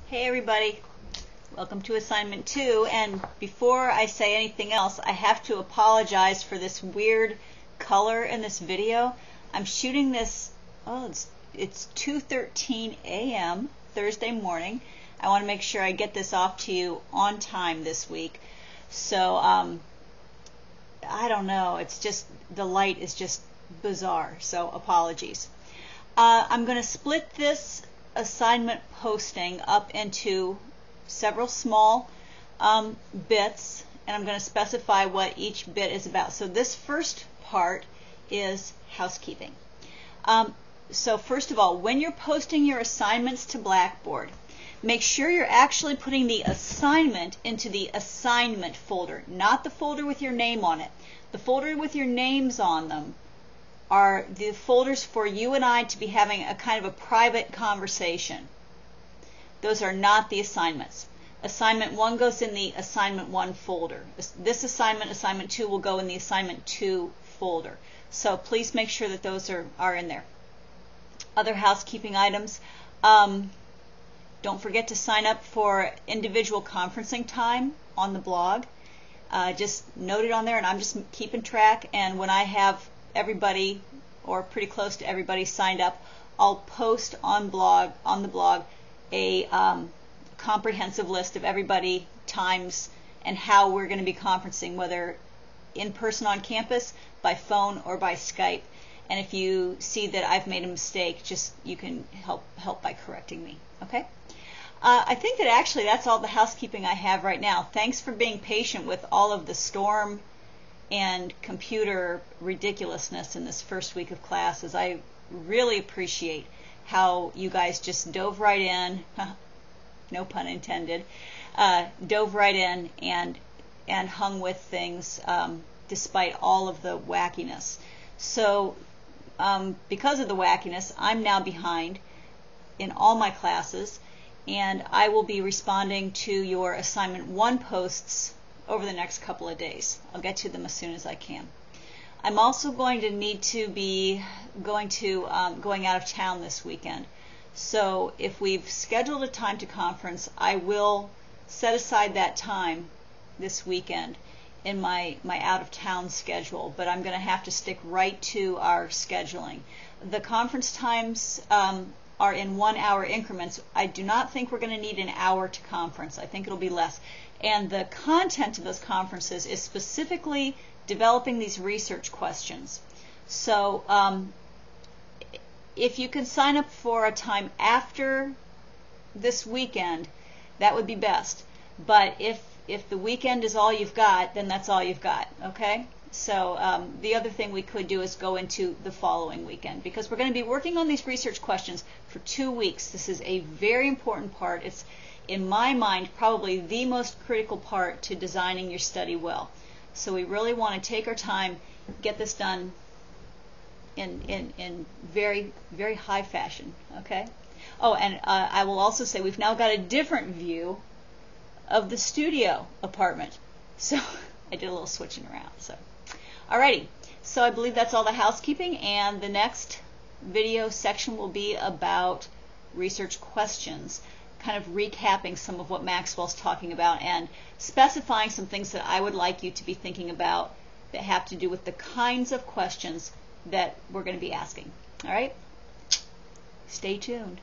Hey everybody, welcome to assignment 2, and before I say anything else I have to apologize for this weird color in this video. I'm shooting this, it's 2:13 a.m. Thursday morning. I want to make sure I get this off to you on time this week. So I don't know, it's just, the light is just bizarre, so apologies. I'm going to split this assignment posting up into several small bits, and I'm going to specify what each bit is about. So this first part is housekeeping. So first of all, when you're posting your assignments to Blackboard, make sure you're actually putting the assignment into the assignment folder, not the folder with your name on it. The folder with your names on them are the folders for you and I to be having a kind of a private conversation. Those are not the assignments. Assignment 1 goes in the assignment 1 folder. This assignment, assignment 2, will go in the assignment 2 folder. So please make sure that those are in there. Other housekeeping items. Don't forget to sign up for individual conferencing time on the blog. Just note it on there, and I'm just keeping track, and when I have everybody, or pretty close to everybody, signed up, I'll post on the blog a comprehensive list of everybody, times, and how we're going to be conferencing, whether in person on campus, by phone, or by Skype. And if you see that I've made a mistake, just you can help by correcting me. Okay? I think that actually that's all the housekeeping I have right now. Thanks for being patient with all of the storm and computer ridiculousness in this first week of classes. I really appreciate how you guys just dove right in, no pun intended, dove right in and hung with things despite all of the wackiness. So because of the wackiness, I'm now behind in all my classes, and I will be responding to your assignment 1 posts over the next couple of days. I'll get to them as soon as I can. I'm also going to need to be going out of town this weekend. So if we've scheduled a time to conference, I will set aside that time this weekend in my out of town schedule, but I'm going to have to stick right to our scheduling. The conference times are in 1-hour increments. I do not think we're going to need an hour to conference. I think it'll be less. And the content of those conferences is specifically developing these research questions. So if you can sign up for a time after this weekend, that would be best. But if the weekend is all you've got, then that's all you've got, okay? So the other thing we could do is go into the following weekend, because we're going to be working on these research questions for 2 weeks. This is a very important part. It's, in my mind, probably the most critical part to designing your study well. So we really want to take our time, get this done in very, very high fashion, okay? Oh, and I will also say we've now got a different view of the studio apartment. So I did a little switching around. So, alrighty. So I believe that's all the housekeeping, and the next video section will be about research questions, kind of recapping some of what Maxwell's talking about and specifying some things that I would like you to be thinking about that have to do with the kinds of questions that we're going to be asking. All right? Stay tuned.